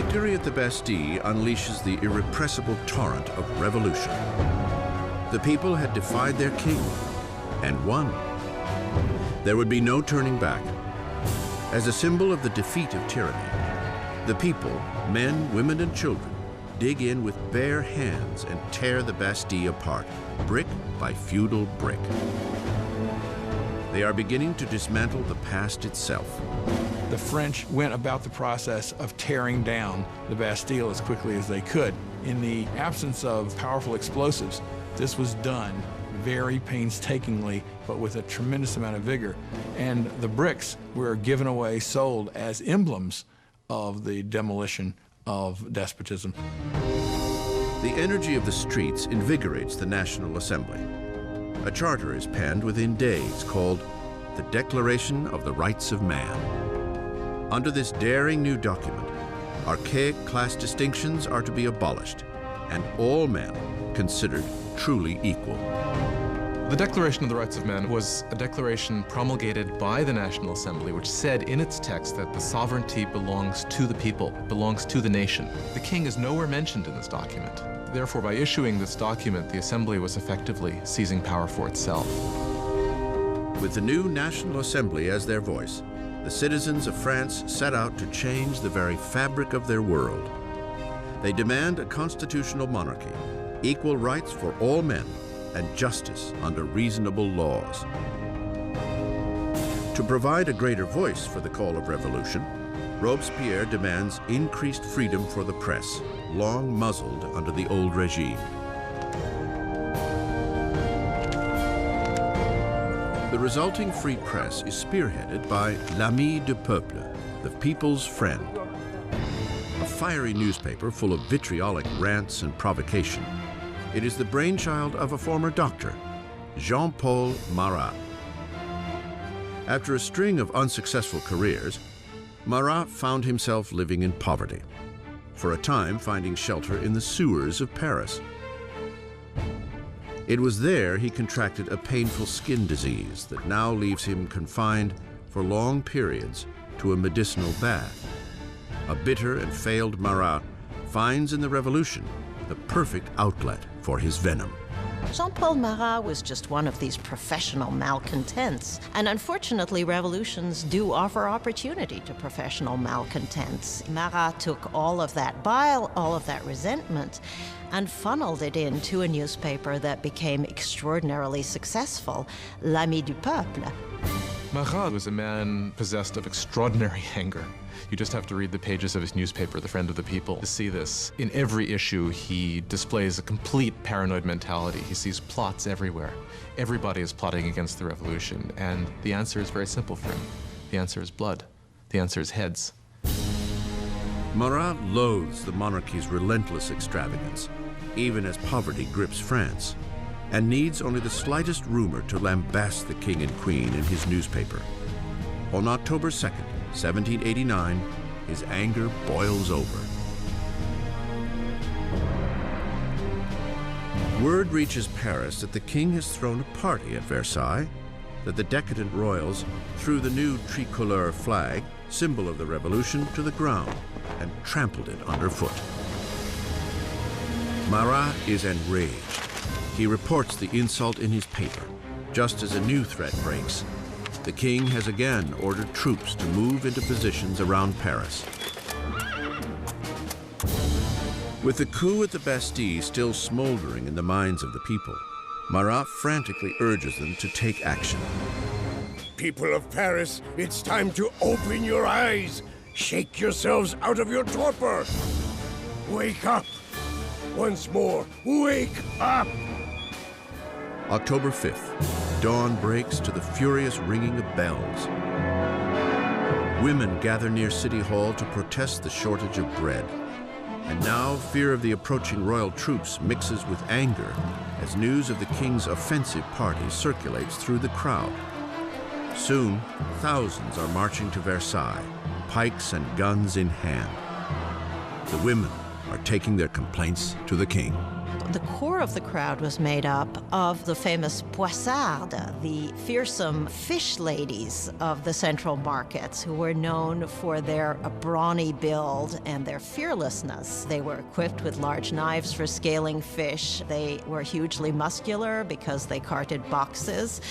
Victory at the Bastille unleashes the irrepressible torrent of revolution. The people had defied their king and won. There would be no turning back. As a symbol of the defeat of tyranny, the people, men, women, and children, dig in with bare hands and tear the Bastille apart, brick by feudal brick. They are beginning to dismantle the past itself. The French went about the process of tearing down the Bastille as quickly as they could. In the absence of powerful explosives, this was done very painstakingly, but with a tremendous amount of vigor. And the bricks were given away, sold as emblems of the demolition of despotism. The energy of the streets invigorates the National Assembly. A charter is penned within days called the Declaration of the Rights of Man. Under this daring new document, archaic class distinctions are to be abolished and all men considered truly equal. The Declaration of the Rights of Man was a declaration promulgated by the National Assembly, which said in its text that the sovereignty belongs to the people, belongs to the nation. The king is nowhere mentioned in this document. Therefore, by issuing this document, the Assembly was effectively seizing power for itself. With the new National Assembly as their voice, the citizens of France set out to change the very fabric of their world. They demand a constitutional monarchy, equal rights for all men, and justice under reasonable laws. To provide a greater voice for the call of revolution, Robespierre demands increased freedom for the press, long muzzled under the old regime. The resulting free press is spearheaded by L'Ami du Peuple, the people's friend, a fiery newspaper full of vitriolic rants and provocation. It is the brainchild of a former doctor, Jean-Paul Marat. After a string of unsuccessful careers, Marat found himself living in poverty, for a time finding shelter in the sewers of Paris. It was there he contracted a painful skin disease that now leaves him confined for long periods to a medicinal bath. A bitter and failed Marat finds in the revolution the perfect outlet for his venom. Jean-Paul Marat was just one of these professional malcontents. And unfortunately, revolutions do offer opportunity to professional malcontents. Marat took all of that bile, all of that resentment, and funneled it into a newspaper that became extraordinarily successful, L'Ami du Peuple. Marat was a man possessed of extraordinary anger. You just have to read the pages of his newspaper, The Friend of the People, to see this. In every issue, he displays a complete paranoid mentality. He sees plots everywhere. Everybody is plotting against the revolution, and the answer is very simple for him. The answer is blood. The answer is heads. Marat loathes the monarchy's relentless extravagance, even as poverty grips France, and needs only the slightest rumor to lambast the king and queen in his newspaper. On October 2nd, 1789, his anger boils over. Word reaches Paris that the king has thrown a party at Versailles, that the decadent royals threw the new tricolor flag, symbol of the revolution, to the ground and trampled it underfoot. Marat is enraged. He reports the insult in his paper, just as a new threat breaks. The king has again ordered troops to move into positions around Paris. With the coup at the Bastille still smoldering in the minds of the people, Marat frantically urges them to take action. People of Paris, it's time to open your eyes. Shake yourselves out of your torpor. Wake up. Once more, wake up. October 5th, dawn breaks to the furious ringing of bells. Women gather near City Hall to protest the shortage of bread. And now fear of the approaching royal troops mixes with anger as news of the king's offensive party circulates through the crowd. Soon, thousands are marching to Versailles, pikes and guns in hand. The women are taking their complaints to the king. The core of the crowd was made up of the famous poissardes, the fearsome fish ladies of the central markets, who were known for their brawny build and their fearlessness. They were equipped with large knives for scaling fish. They were hugely muscular because they carted boxes.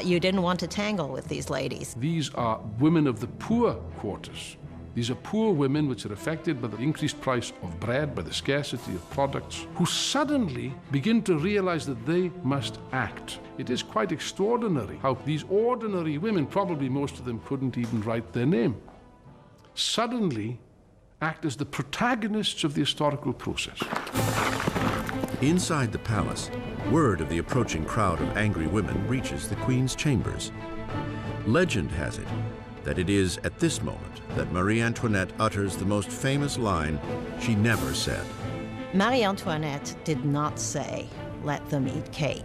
You didn't want to tangle with these ladies. These are women of the poor quarters. These are poor women which are affected by the increased price of bread, by the scarcity of products, who suddenly begin to realize that they must act. It is quite extraordinary how these ordinary women, probably most of them couldn't even write their name, suddenly act as the protagonists of the historical process. Inside the palace, word of the approaching crowd of angry women reaches the Queen's chambers. Legend has it that it is at this moment that Marie Antoinette utters the most famous line she never said. Marie Antoinette did not say, "Let them eat cake."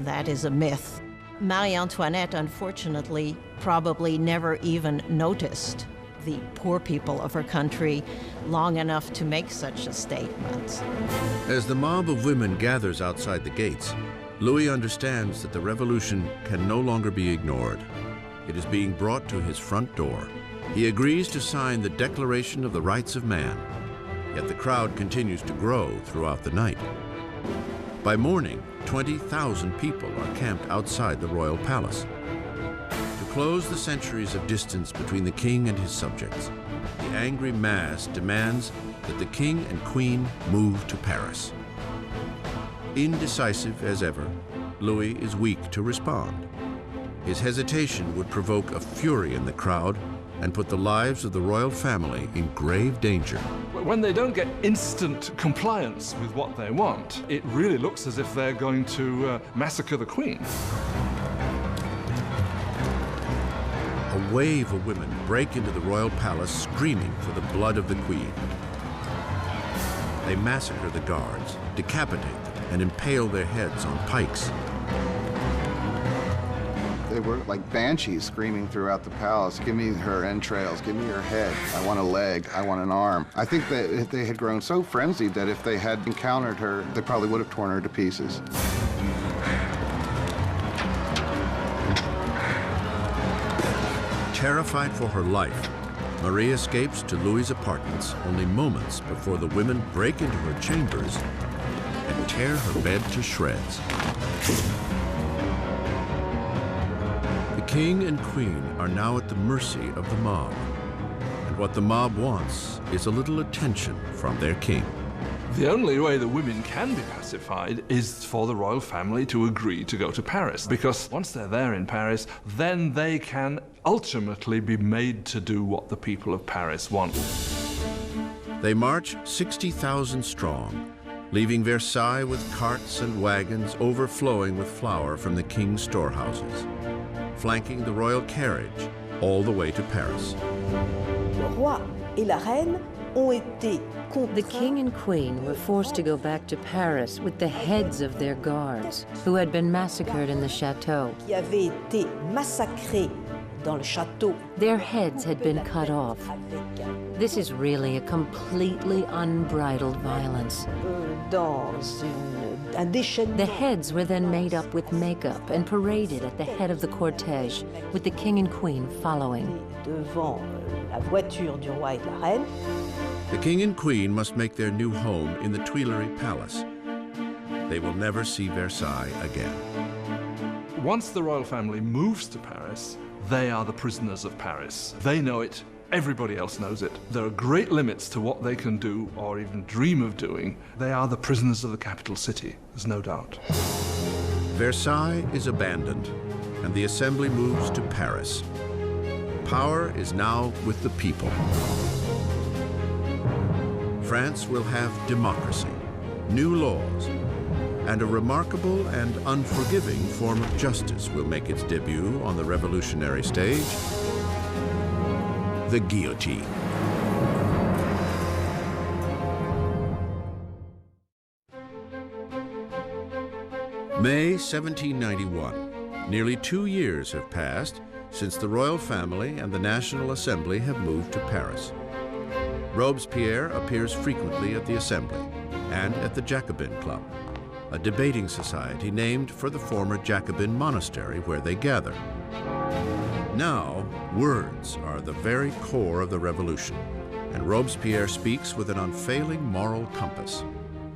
That is a myth. Marie Antoinette, unfortunately, probably never even noticed the poor people of her country long enough to make such a statement. As the mob of women gathers outside the gates, Louis understands that the revolution can no longer be ignored. It is being brought to his front door. He agrees to sign the Declaration of the Rights of Man, yet the crowd continues to grow throughout the night. By morning, 20,000 people are camped outside the royal palace. To close the centuries of distance between the king and his subjects, the angry mass demands that the king and queen move to Paris. Indecisive as ever, Louis is weak to respond. His hesitation would provoke a fury in the crowd and put the lives of the royal family in grave danger. When they don't get instant compliance with what they want, it really looks as if they're going to massacre the Queen. A wave of women break into the royal palace screaming for the blood of the Queen. They massacre the guards, decapitate them, and impale their heads on pikes. They were like banshees screaming throughout the palace, "Give me her entrails, give me her head, I want a leg, I want an arm." I think that they had grown so frenzied that if they had encountered her, they probably would have torn her to pieces. Terrified for her life, Marie escapes to Louis's apartments only moments before the women break into her chambers and tear her bed to shreds. The king and queen are now at the mercy of the mob, and what the mob wants is a little attention from their king. The only way the women can be pacified is for the royal family to agree to go to Paris, because once they're there in Paris, then they can ultimately be made to do what the people of Paris want. They march 60,000 strong, leaving Versailles with carts and wagons overflowing with flour from the king's storehouses, flanking the royal carriage all the way to Paris. Le roi et la reine ont été contraints. The king and queen were forced to go back to Paris with the heads of their guards, who had been massacred in the chateau. Qui avaient été massacrés dans le château. Their heads had been cut off. This is really a completely unbridled violence. The heads were then made up with makeup and paraded at the head of the cortege, with the king and queen following. Devant la voiture du roi et de la reine. The king and queen must make their new home in the Tuileries Palace. They will never see Versailles again. Once the royal family moves to Paris, they are the prisoners of Paris. They know it. Everybody else knows it. There are great limits to what they can do or even dream of doing. They are the prisoners of the capital city, there's no doubt. Versailles is abandoned, and the assembly moves to Paris. Power is now with the people. France will have democracy, new laws, and a remarkable and unforgiving form of justice will make its debut on the revolutionary stage: the guillotine. May 1791. Nearly 2 years have passed since the royal family and the National Assembly have moved to Paris. Robespierre appears frequently at the Assembly and at the Jacobin Club. a debating society named for the former Jacobin monastery where they gather. Now, words are the very core of the revolution, and Robespierre speaks with an unfailing moral compass.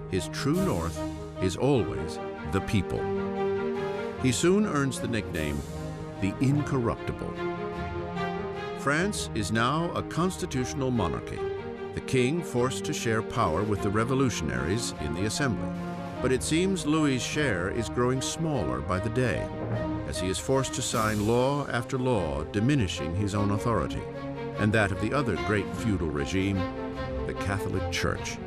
His true north is always the people. He soon earns the nickname, the Incorruptible. France is now a constitutional monarchy, the king forced to share power with the revolutionaries in the assembly. But it seems Louis's share is growing smaller by the day, as he is forced to sign law after law diminishing his own authority, and that of the other great feudal regime, the Catholic Church.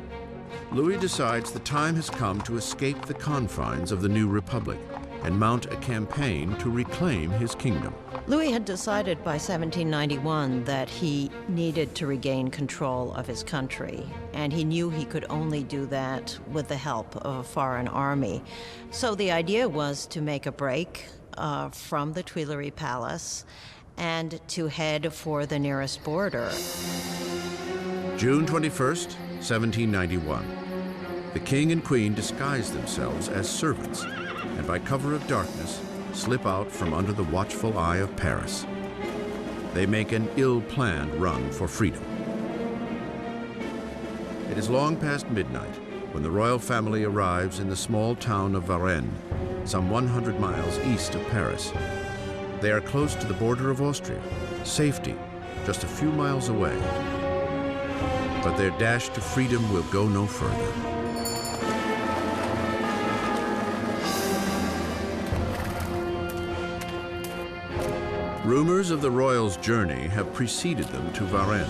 Louis decides the time has come to escape the confines of the new republic and mount a campaign to reclaim his kingdom. Louis had decided by 1791 that he needed to regain control of his country, and he knew he could only do that with the help of a foreign army. So the idea was to make a break from the Tuileries Palace and to head for the nearest border. June 21st, 1791. The king and queen disguise themselves as servants and by cover of darkness slip out from under the watchful eye of Paris. They make an ill-planned run for freedom. It is long past midnight when the royal family arrives in the small town of Varennes, some 100 miles east of Paris. They are close to the border of Austria, safety just a few miles away. But their dash to freedom will go no further. Rumors of the royals' journey have preceded them to Varennes.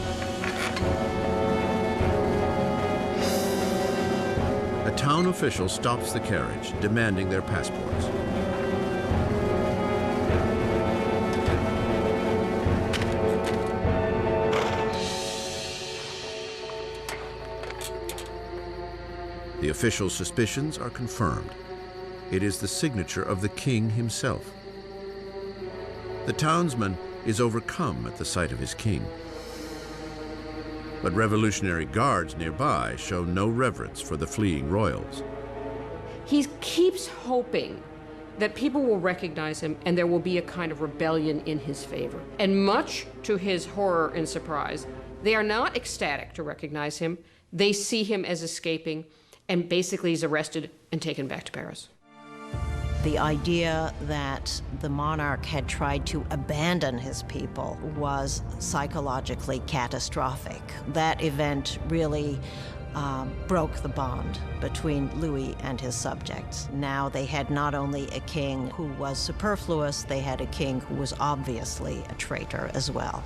A town official stops the carriage, demanding their passports. The official's suspicions are confirmed. It is the signature of the king himself. The townsman is overcome at the sight of his king. But revolutionary guards nearby show no reverence for the fleeing royals. He keeps hoping that people will recognize him and there will be a kind of rebellion in his favor. And much to his horror and surprise, they are not ecstatic to recognize him. They see him as escaping, and basically he's arrested and taken back to Paris. The idea that the monarch had tried to abandon his people was psychologically catastrophic. That event really broke the bond between Louis and his subjects. Now they had not only a king who was superfluous, they had a king who was obviously a traitor as well.